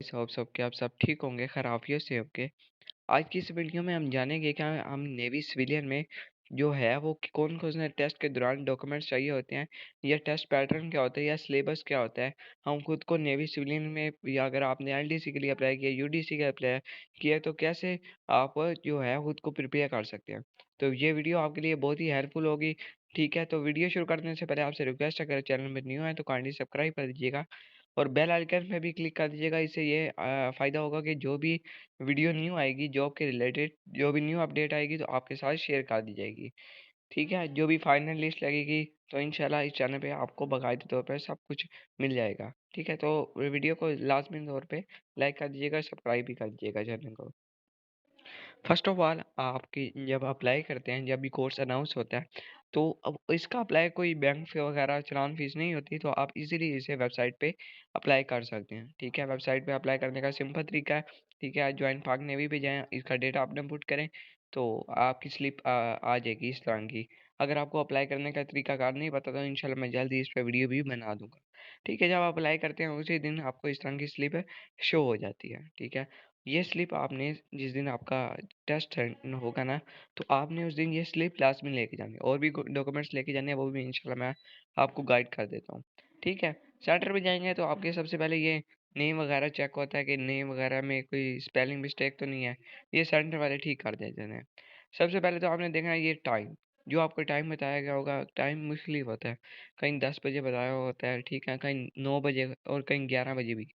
Guys, hope सब के आप सब ठीक होंगे, खराबियों से होंगे। आज की इस वीडियो में हम जानेंगे क्या हम नेवी सिविलियन में जो है वो कौन कौन से टेस्ट के दौरान डॉक्यूमेंट्स चाहिए होते हैं, या टेस्ट पैटर्न क्या होता है, या सिलेबस क्या होता है। हम खुद को नेवी सिविलियन में, या अगर आपने एलडीसी के लिए अप्लाई किया, यूडीसी के अप्लाई किया, तो कैसे आप जो है खुद को प्रिपेयर कर सकते हैं। तो ये वीडियो आपके लिए बहुत ही हेल्पफुल होगी। ठीक है, तो वीडियो शुरू करने से पहले आपसे रिक्वेस्ट है, अगर चैनल में न्यू है तो काइंडली सब्सक्राइब कर दीजिएगा और बेल आइकन पे भी क्लिक कर दीजिएगा। इससे ये फ़ायदा होगा कि जो भी वीडियो न्यू आएगी जॉब के रिलेटेड, जो भी न्यू अपडेट आएगी तो आपके साथ शेयर कर दी जाएगी। ठीक है, जो भी फाइनल लिस्ट लगेगी तो इंशाल्लाह इस चैनल पे आपको बाकायदे तौर पे सब कुछ मिल जाएगा। ठीक है, तो वीडियो को लाजमी तौर पे लाइक कर दीजिएगा, सब्सक्राइब भी कर दीजिएगा चैनल को। फर्स्ट ऑफ ऑल, आपकी जब अप्लाई करते हैं, जब भी कोर्स अनाउंस होता है, तो अब इसका अप्लाई कोई बैंक फी वगैरह चलान फीस नहीं होती, तो आप इजीली इसे वेबसाइट पे अप्लाई कर सकते हैं। ठीक है, वेबसाइट पे अप्लाई करने का सिंपल तरीका है। ठीक है, ज्वाइन पाक नेवी पे जाएं, इसका डेटा आपने पुट करें तो आपकी स्लिप आ जाएगी इस तरह की। अगर आपको अप्लाई करने का तरीका कार नहीं पता तो इंशाल्लाह मैं जल्दी इस पर वीडियो भी बना दूंगा। ठीक है, जब आप अप्लाई करते हैं उसी दिन आपको इस तरह की स्लिप शो हो जाती है। ठीक है, ये स्लिप आपने जिस दिन आपका टेस्ट होगा ना, तो आपने उस दिन ये स्लिप क्लास में लेके जानी है, और भी डॉक्यूमेंट्स लेके जाने हैं, वो भी इंशाल्लाह मैं आपको गाइड कर देता हूँ। ठीक है, सेंटर पे जाएंगे तो आपके सबसे पहले ये नेम वगैरह चेक होता है कि नेम वगैरह में कोई स्पेलिंग मिस्टेक तो नहीं है। ये सेंटर वाले ठीक कर देते हैं। सबसे पहले तो आपने देखना है ये टाइम, जो आपको टाइम बताया गया होगा। टाइम मुख्तलिफ होता है, कहीं 10 बजे बताया होता है, ठीक है, कहीं 9 बजे और कहीं 11 बजे भी।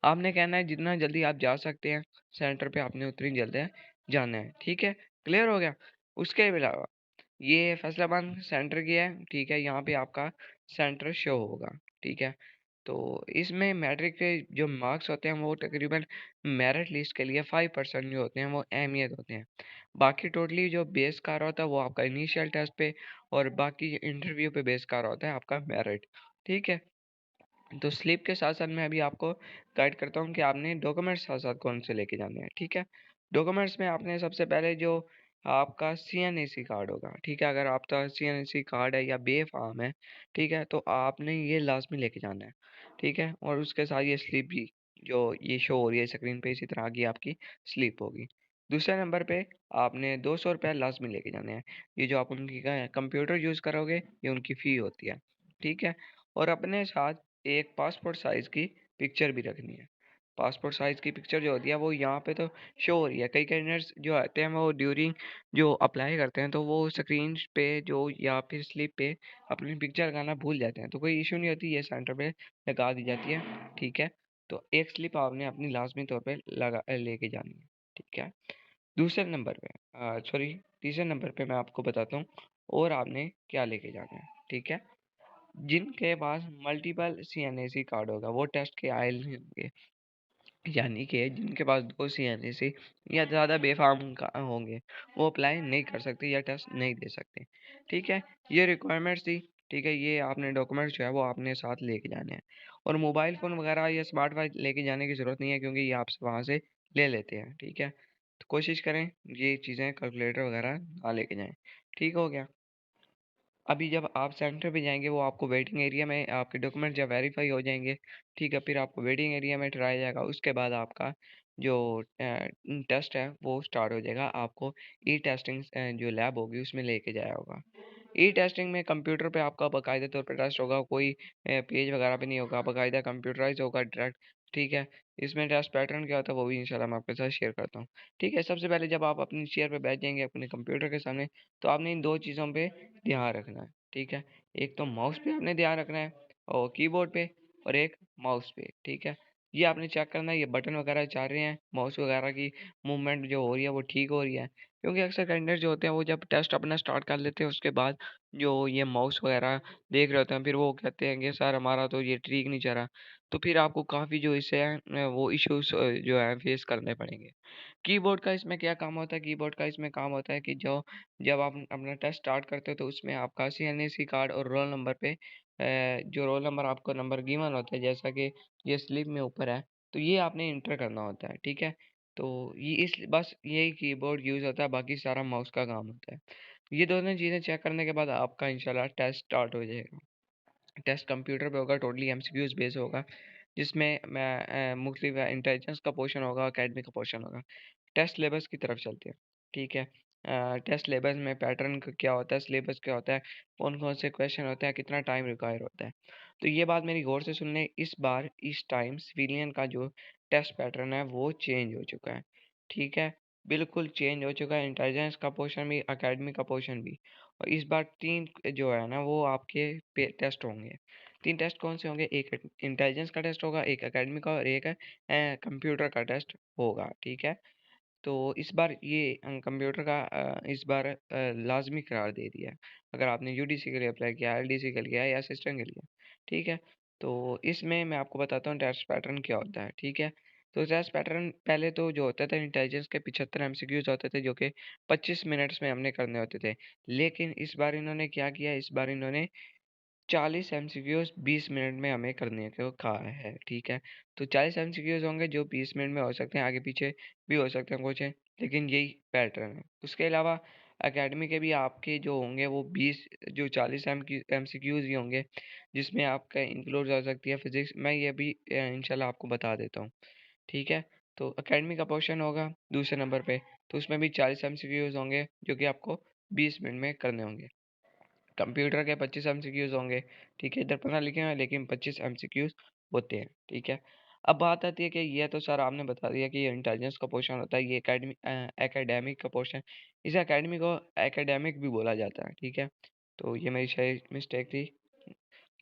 आपने कहना है जितना जल्दी आप जा सकते हैं सेंटर पे, आपने उतनी जल्दी जाना है। ठीक है, क्लियर हो गया। उसके अलावा ये फैसलाबाद सेंटर की है। ठीक है, यहाँ पे आपका सेंटर शो होगा। ठीक है, तो इसमें मैट्रिक के जो मार्क्स होते हैं वो तकरीबन मेरिट लिस्ट के लिए 5% जो होते हैं वो अहमियत होते हैं। बाकी टोटली जो बेस कर होता है वो आपका इनिशियल टेस्ट पे, और बाकी इंटरव्यू पे बेस कर होता है आपका मेरिट। ठीक है, तो स्लिप के साथ साथ मैं अभी आपको गाइड करता हूँ कि आपने डॉक्यूमेंट्स साथ साथ कौन से लेके जाने हैं। ठीक है, डॉक्यूमेंट्स में आपने सबसे पहले जो आपका सीएनएसी कार्ड होगा। ठीक है, अगर आपका सीएनएसी कार्ड है या बे फार्म है, ठीक है, तो आपने ये लाजमी लेके जाना है। ठीक है, और उसके साथ ये स्लिप भी जो ये शो हो रही है स्क्रीन पे, इसी तरह की आपकी स्लिप होगी। दूसरे नंबर पे आपने 200 रुपये लाजमी लेके जाने हैं। ये जो आप उनकी कंप्यूटर यूज़ करोगे, ये उनकी फ़ी होती है। ठीक है, और अपने साथ एक पासपोर्ट साइज़ की पिक्चर भी रखनी है। पासपोर्ट साइज़ की पिक्चर जो होती है वो यहाँ पे तो शो हो रही है। कई कैंडिडेट्स जो आते हैं वो ड्यूरिंग जो अप्लाई करते हैं तो वो स्क्रीन पे जो या फिर स्लिप पे अपनी पिक्चर लगाना भूल जाते हैं, तो कोई इशू नहीं होती, ये सेंटर पे लगा दी जाती है। ठीक है, तो एक स्लिप आपने अपनी लाजमी तौर पे लगा लेके जानी है। ठीक है, दूसरे नंबर पे सॉरी तीसरे नंबर पे मैं आपको बताता हूँ और आपने क्या लेके जाना है। ठीक है, जिनके पास मल्टीपल सीएनएसी कार्ड होगा वो टेस्ट के आयल नहीं होंगे, यानी कि जिनके पास 2 सीएनएसी या ज़्यादा बेफाम होंगे वो अप्लाई नहीं कर सकते या टेस्ट नहीं दे सकते। ठीक है, ये रिक्वायरमेंट्स थी। ठीक है, ये आपने डॉक्यूमेंट्स जो है वो आपने साथ लेके जाने हैं, और मोबाइल फ़ोन वगैरह या स्मार्ट वॉच लेके जाने की ज़रूरत नहीं है, क्योंकि ये आपसे वहाँ से ले लेते हैं। ठीक है, तो कोशिश करें ये चीज़ें कैलकुलेटर वगैरह ना लेके जाएं। ठीक हो गया। अभी जब आप सेंटर पे जाएँगे वो आपको वेटिंग एरिया में आपके डॉक्यूमेंट जब वेरीफ़ाई हो जाएँगे, ठीक है, फिर आपको वेटिंग एरिया में ठहराया जाएगा। उसके बाद आपका जो टेस्ट है वो स्टार्ट हो जाएगा। आपको ई-टेस्टिंग जो लैब होगी उसमें लेके जाया होगा। ई-टेस्टिंग में कंप्यूटर पे आपका बाकायदा तौर पे टेस्ट होगा, कोई पेज वगैरह पे नहीं होगा, बाकायदा कंप्यूटराइज़ होगा डायरेक्ट। ठीक है, इसमें टेस्ट पैटर्न क्या होता है वो भी इंशाल्लाह मैं आपके साथ शेयर करता हूँ। ठीक है, सबसे पहले जब आप अपनी चेयर पे बैठ जाएँगे अपने कंप्यूटर के सामने, तो आपने इन 2 चीज़ों पे ध्यान रखना है। ठीक है, एक तो माउस पे आपने ध्यान रखना है और कीबोर्ड पे, और एक माउस पे। ठीक है, ये आपने चेक करना है ये बटन वगैरह चल रहे हैं, माउस वगैरह की मूवमेंट जो हो रही है वो ठीक हो रही है। क्योंकि अक्सर कैंडिडेट जो होते हैं वो जब टेस्ट अपना स्टार्ट कर लेते हैं उसके बाद जो ये माउस वगैरह देख रहे होते हैं, फिर वो कहते हैं कि सर हमारा तो ये ठीक नहीं चल रहा। तो फिर आपको काफ़ी जो इससे है वो इश्यूज जो है फेस करने पड़ेंगे। कीबोर्ड का इसमें क्या काम होता है? कीबोर्ड का इसमें काम होता है कि जो जब आप अपना टेस्ट स्टार्ट करते हो तो उसमें आपका सीएनएसी कार्ड और रोल नंबर पे जो रोल नंबर आपको नंबर गिवन होता है, जैसा कि ये स्लिप में ऊपर है, तो ये आपने इंटर करना होता है। ठीक है, तो ये इस बस यही कीबोर्ड यूज़ होता है, बाकी सारा माउस का काम होता है। ये दोनों चीज़ें चेक करने के बाद आपका इंशाल्लाह टेस्ट स्टार्ट हो जाएगा। टेस्ट कंप्यूटर पे होगा, टोटली एमसीक्यूज बेस होगा। जिसमें मैं मुख्तलिफ इंटेलिजेंस का पोर्शन होगा, अकेडमी का पोर्शन होगा। टेस्ट सिलेबस की तरफ चलते हैं, ठीक है। टेस्ट सिलेबस में पैटर्न क्या होता है, सिलेबस क्या होता है, कौन कौन से क्वेश्चन होते हैं, कितना टाइम रिक्वायर होता है। तो ये बात मेरी गौर से सुन लें, इस बार इस टाइम सिविलियन का जो टेस्ट पैटर्न है वो चेंज हो चुका है, ठीक है। बिल्कुल चेंज हो चुका है, इंटेलिजेंस का पोर्शन भी, अकेडमी का पोर्शन भी। और इस बार 3 जो है ना वो आपके टेस्ट होंगे। 3 टेस्ट कौन से होंगे, एक इंटेलिजेंस का टेस्ट होगा, एक अकेडमी का और एक कंप्यूटर का टेस्ट होगा, ठीक है। तो इस बार ये कंप्यूटर का इस बार लाज़मी करार दे दिया है। अगर आपने यूडीसी के लिए अप्लाई किया, एलडीसी के लिए या असिस्टेंट के लिए, ठीक है। तो इसमें मैं आपको बताता हूँ टेस्ट पैटर्न क्या होता है, ठीक है। तो टेस्ट पैटर्न पहले तो जो होता था इंटेलिजेंस के 75 एमसीक्यूज होते थे जो कि 25 मिनट्स में हमने करने होते थे। लेकिन इस बार इन्होंने क्या किया, इस बार इन्होंने 40 एमसीक्यूज 20 मिनट में हमें करने को कहा है, ठीक है। तो 40 एमसीक्यूज होंगे जो 20 मिनट में हो सकते हैं, आगे पीछे भी हो सकते हैं कुछ है, लेकिन यही पैटर्न है। उसके अलावा एकेडमी के भी आपके जो होंगे वो 20 जो 40 एमसीक्यूज भी होंगे, जिसमें आपका इंक्लूड हो सकती है फिजिक्स। मैं ये भी इंशाल्लाह आपको बता देता हूँ, ठीक है। तो एकेडमी का पोर्शन होगा दूसरे नंबर पे, तो उसमें भी 40 एमसीक्यूज होंगे जो कि आपको 20 मिनट में करने होंगे। कंप्यूटर के 25 एमसीक्यूज होंगे, ठीक है। इधर 15 लिखे हैं लेकिन 25 एमसीक्यूज होते हैं, ठीक है। अब बात आती है कि ये तो सर आपने बता दिया कि ये इंटेलिजेंस का पोर्शन होता है, ये एकेडमिक का पोर्शन। इस एकेडमी को एकेडमिक भी बोला जाता है, ठीक है। तो ये मेरी शायद मिस्टेक थी।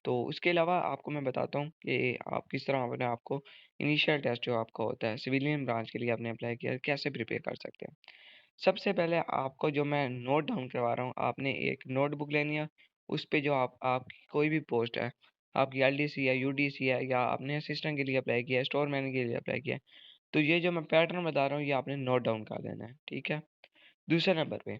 तो उसके अलावा आपको मैं बताता हूँ कि आप किस तरह अपने आप को इनिशियल टेस्ट जो आपका होता है सिविलियन ब्रांच के लिए आपने अप्लाई किया, कैसे प्रिपेयर कर सकते हैं। सबसे पहले आपको जो मैं नोट डाउन करवा रहा हूँ, आपने एक नोटबुक लेनी है। उस पे जो आपकी कोई भी पोस्ट है, आपकी एलडीसी है, यूडीसी है, या आपने असिस्टेंट के लिए अप्लाई किया है, स्टोर मैन के लिए अप्लाई किया है, तो ये जो मैं पैटर्न बता रहा हूँ ये आपने नोट डाउन कर लेना है, ठीक है। दूसरे नंबर पे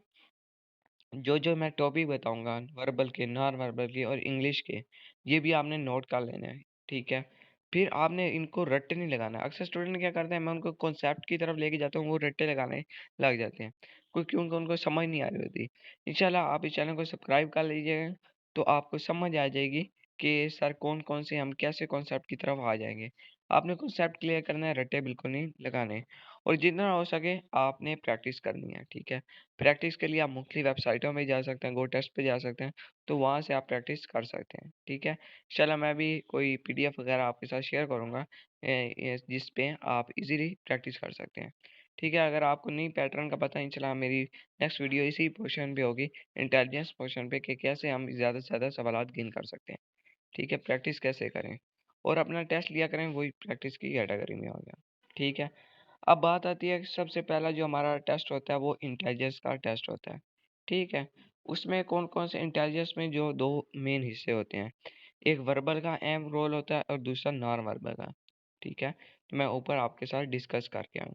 जो मैं टॉपिक बताऊंगा वर्बल के, नॉन वर्बल के और इंग्लिश के, ये भी आपने नोट कर लेना है, ठीक है। फिर आपने इनको रट्टे नहीं लगाना। अक्सर स्टूडेंट क्या करते हैं, मैं उनको कॉन्सेप्ट की तरफ लेके जाता हूँ, वो रट्टे लगाने लग जाते हैं, क्योंकि उनको समझ नहीं आ रही होती। इंशाल्लाह आप इस चैनल को सब्सक्राइब कर लीजिएगा, तो आपको समझ आ जाएगी कि सर कौन कौन से हम कैसे कॉन्सेप्ट की तरफ आ जाएंगे। आपने कॉन्सेप्ट क्लियर करना है, रट्टे बिल्कुल नहीं लगाने। और जितना हो सके आपने प्रैक्टिस करनी है, ठीक है। प्रैक्टिस के लिए आप मुख्तलिफ वेबसाइटों में जा सकते हैं, गो टेस्ट पे जा सकते हैं, तो वहाँ से आप प्रैक्टिस कर सकते हैं, ठीक है। चलो मैं भी कोई पीडीएफ वगैरह आपके साथ शेयर करूँगा जिस पे आप इजीली प्रैक्टिस कर सकते हैं, ठीक है। अगर आपको नहीं पैटर्न का पता, इंशाल्लाह मेरी नेक्स्ट वीडियो इसी पोर्शन पे होगी, इंटेलिजेंस पोर्शन पे, कि कैसे हम ज़्यादा से ज़्यादा सवालात गेन कर सकते हैं, ठीक है। प्रैक्टिस कैसे करें और अपना टेस्ट लिया करें, वही प्रैक्टिस की कैटेगरी में हो गया, ठीक है। अब बात आती है कि सबसे पहला जो हमारा टेस्ट होता है वो इंटेलिजेंस का टेस्ट होता है, ठीक है। उसमें कौन कौन से इंटेलिजेंस में जो दो मेन हिस्से होते हैं, एक वर्बल का अहम रोल होता है और दूसरा नॉन वर्बल का, ठीक है। तो मैं ऊपर आपके साथ डिस्कस करके आऊँ।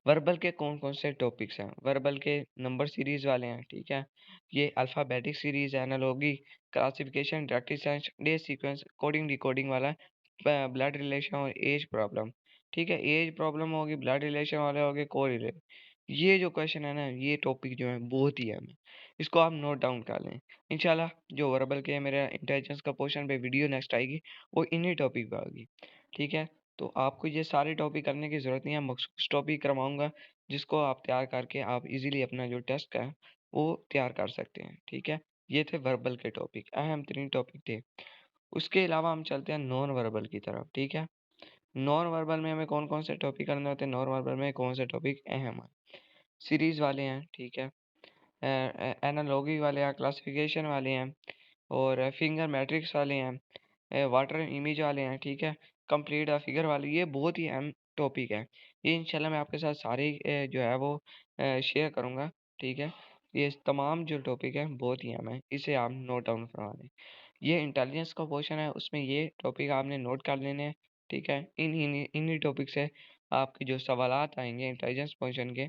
वर्बल के कौन कौन से टॉपिक्स हैं, वर्बल के नंबर सीरीज वाले हैं, ठीक है। ये अल्फ़ाबेटिक सीरीज है, analogy, classification, directory science, day sequence, coding decoding वाला, ब्लड रिलेशन और एज प्रॉब्लम, ठीक है। एज प्रॉब्लम होगी, ब्लड रिलेशन वाले हो गए, को रिलेट। ये जो क्वेश्चन है ना, ये टॉपिक जो है बहुत ही अहम है, इसको आप नोट डाउन कर लें। इंशाल्लाह जो वर्बल के मेरा इंटेलिजेंस का पोर्शन पे वीडियो नेक्स्ट आएगी, वो इन्हीं टॉपिक पे होगी, ठीक है। तो आपको ये सारे टॉपिक करने की ज़रूरत नहीं है, मखसूस टॉपिक करवाऊँगा जिसको आप तैयार करके आप इजीली अपना जो टेस्ट का है वो तैयार कर सकते हैं, ठीक है। ये थे वर्बल के टॉपिक, अहम 3 टॉपिक थे। उसके अलावा हम चलते हैं नॉन वर्बल की तरफ, ठीक है। नॉन वर्बल में हमें कौन-कौन से टॉपिक करने होते हैं, नॉन वर्बल में कौन से टॉपिक अहम हैं। सीरीज़ वाले हैं, ठीक है। एनालॉगी वाले हैं, क्लासिफिकेशन वाले हैं और फिंगर मैट्रिक्स वाले हैं, वाटर इमेज वाले हैं, ठीक है। कंप्लीट फिगर वाले, ये बहुत ही अहम टॉपिक है। ये इंशाल्लाह मैं आपके साथ सारे जो है वो शेयर करूँगा, ठीक है। ये तमाम जो टॉपिक है बहुत ही अहम है, इसे आप नोट डाउन करवा लें। ये इंटेलिजेंस का पोर्शन है, उसमें ये टॉपिक आपने नोट कर लेने हैं, ठीक है। इन्हीं टॉपिक से आपके जो सवालात आएंगे इंटेलिजेंस पोर्शन के,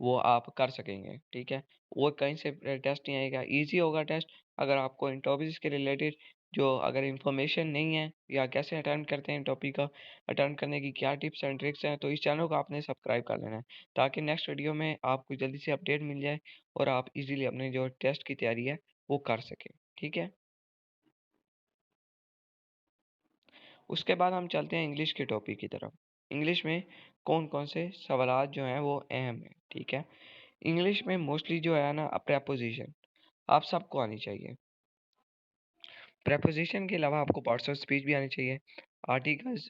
वो आप कर सकेंगे, ठीक है। वो कहीं से टेस्ट नहीं आएगा, ईज़ी होगा टेस्ट। अगर आपको इन टॉपिक्स के रिलेटेड जो अगर इन्फॉर्मेशन नहीं है या कैसे अटेम्प्ट करते हैं टॉपिक का, अटेम्प्ट करने की क्या टिप्स एंड ट्रिक्स हैं, तो इस चैनल को आपने सब्सक्राइब कर लेना है, ताकि नेक्स्ट वीडियो में आपको जल्दी से अपडेट मिल जाए और आप इजीली अपने जो टेस्ट की तैयारी है वो कर सकें, ठीक है। उसके बाद हम चलते हैं इंग्लिश के टॉपिक की तरफ। इंग्लिश में कौन-कौन से सवालात जो हैं वो अहम हैं, ठीक है? इंग्लिश में मोस्टली जो है ना प्रेपोज़िशन आप सबको आनी चाहिए। प्रेपोज़िशन के अलावा आपको पार्ट्स ऑफ स्पीच भी आनी चाहिए। आर्टिकल्स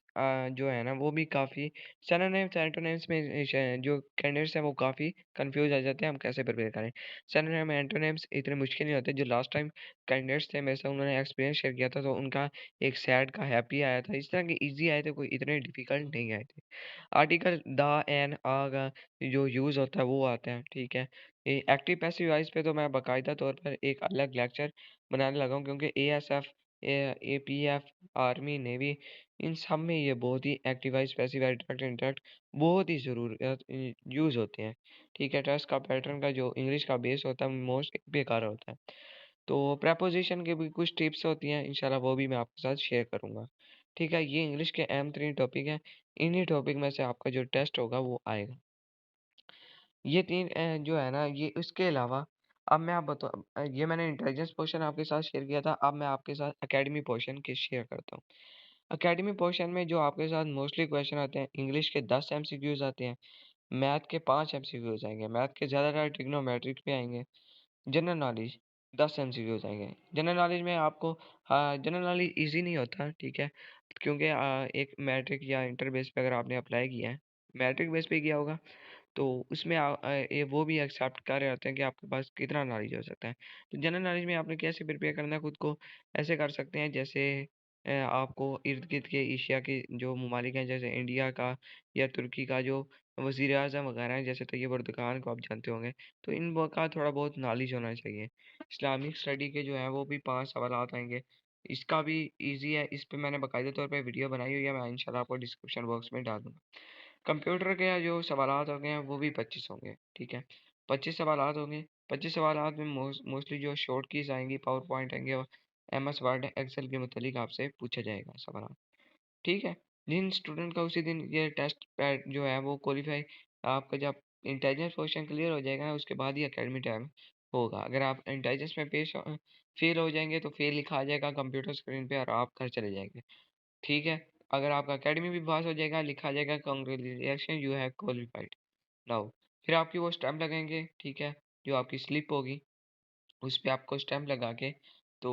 जो है ना वो भी काफ़ी सिनोनिम्स, एंटोनिम्स में जो कैंडिडेट्स हैं वो काफ़ी कन्फ्यूज़ आ जाते हैं, हम कैसे प्रिपेयर करें। सिनोनिम, एंटोनिम्स इतने मुश्किल नहीं होते। जो लास्ट टाइम कैंडिडेट्स थे मेरे साथ उन्होंने एक्सपीरियंस शेयर किया था तो उनका एक सैड का हैप्पी आया था। इस तरह के ईज़ी आए थे, कोई इतने डिफ़िकल्ट नहीं आए थे। आर्टिकल द, एन, आ का जो यूज़ होता है वो आता है, ठीक है? ये एक्टिव पैसिव वॉइस पे तो मैं बाकायदा तौर पर एक अलग लेक्चर बनाने लगा हूँ क्योंकि एएसएफ, एपीएफ, आर्मी, नेवी इन सब में ये बहुत ही active voice, passive voice, direct, indirect बहुत ही यूज़ होते हैं, ठीक है? टेस्ट का पैटर्न का जो इंग्लिश का बेस होता है मोस्ट बेकार होता है। तो प्रेपोज़िशन की भी कुछ टिप्स होती हैं, इंशाल्लाह वो भी मैं आपके साथ शेयर करूँगा। ठीक है? ये इंग्लिश के अहम 3 टॉपिक हैं। इन्हीं टॉपिक में से आपका जो टेस्ट होगा वो आएगा। ये 3 जो है ना ये इसके अलावा अब मैं आप बता ये मैंने इंटेलिजेंस पोर्शन आपके साथ शेयर किया था, अब मैं आपके साथ एकेडमी पोर्शन के शेयर करता हूँ। एकेडमी पोर्शन में जो आपके साथ मोस्टली क्वेश्चन आते हैं, इंग्लिश के 10 एमसीक्यूज़ आते हैं, मैथ के 5 एमसीक्यूज़ आएँगे, मैथ के ज़्यादातर ट्रिग्नोमेट्रिक पे आएँगे। जनरल नॉलेज 10 एमसीक्यूज़ आएँगे। जनरल नॉलेज में आपको जनरल नॉलेज ईज़ी नहीं होता, ठीक है? क्योंकि एक मैट्रिक या इंटर बेस पे अगर आपने अप्लाई किया है, मैट्रिक बेस पे किया होगा, तो उसमें ये वो भी एक्सेप्ट कर रहे होते हैं कि आपके पास कितना नॉलेज हो सकता है। तो जनरल नॉलेज में आपने कैसे प्रिपेयर करना है खुद को, ऐसे कर सकते हैं जैसे आपको इर्द-गिर्द के एशिया के जो ममालिक हैं, जैसे इंडिया का या तुर्की का जो वज़ीर-ए-आज़म वगैरह हैं, जैसे तैयब अर्दगान को आप जानते होंगे, तो इन वो का थोड़ा बहुत नॉलेज होना चाहिए। इस्लामिक स्टडी के जो हैं वो भी 5 सवालात आएँगे। इसका भी ईज़ी है, इस पे मैंने बाकायदा तौर पे वीडियो बनाई हुई है, मैं इंशाल्लाह आपको डिस्क्रिप्शन बॉक्स में डाल दूँगा। कंप्यूटर के जो सवालात होंगे वो भी 25 होंगे, ठीक है? 25 सवालात होंगे, 25 सवालात में मोस्टली जो शॉर्ट कीज़ आएँगी, पावर पॉइंट आएँगे और एमएस वर्ड, एक्सेल के मुतालिक आपसे पूछा जाएगा सवालात, ठीक है? जिन स्टूडेंट का उसी दिन ये टेस्ट पैड जो है वो क्वालीफाई आपका जब इंटेलिजेंस क्वेश्चन क्लियर हो जाएगा ना उसके बाद ही एकेडमी टाइम होगा। अगर आप इंटेलिजेंस में फेल हो जाएँगे तो फेल लिखा आ जाएगा कंप्यूटर स्क्रीन पे और आप घर चले जाएँगे। ठीक है? अगर आपका अकेडमी भी पास हो जाएगा, लिखा आ जाएगा congratulation you have qualified now. फिर आपकी वो स्टैम्प लगेंगे, ठीक है? जो आपकी स्लिप होगी, उस पे आपको स्टैम्प लगा के तो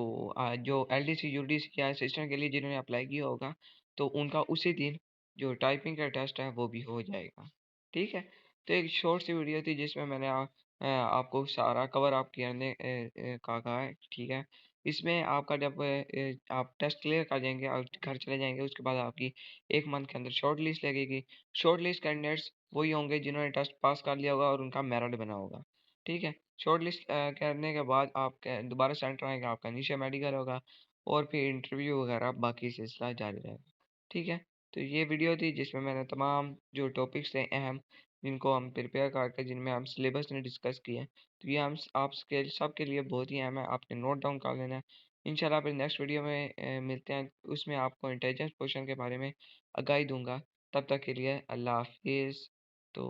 जो एलडीसी, यूडीसी या असिस्टेंट के लिए जिन्होंने अप्लाई किया होगा, तो उनका उसी दिन जो टाइपिंग का टेस्ट है वो भी हो जाएगा। ठीक है? तो एक शॉर्ट सी वीडियो थी जिसमें मैंने आपको सारा कवर अप करने का कहा है, ठीक है? इसमें आपका जब आप टेस्ट क्लियर कर जाएँगे और घर चले जाएँगे, उसके बाद आपकी 1 मंथ के अंदर शॉर्ट लिस्ट लगेगी। शॉर्ट लिस्ट कैंडिडेट्स वही होंगे जिन्होंने टेस्ट पास कर लिया होगा और उनका मेरिट बना होगा। ठीक है? शॉर्ट लिस्ट करने के बाद आपका दोबारा सेंटर आएगा, आपका इनिशियल मेडिकल होगा और फिर इंटरव्यू वगैरह बाकी सिलसिला जारी रहेगा। ठीक है? तो ये वीडियो थी जिसमें मैंने तमाम जो टॉपिक्स थे अहम, जिनको हम प्रिपेयर करके जिनमें हम सिलेबस ने डिस्कस किए हैं, तो ये हम आपके सबके लिए बहुत ही अहम है, आपने नोट डाउन कर लेना है। इंशाल्लाह फिर नेक्स्ट वीडियो में मिलते हैं, उसमें आपको इंटेलिजेंस क्वेश्चन के बारे में आगाही दूँगा। तब तक के लिए अल्लाह हाफ़िज़। तो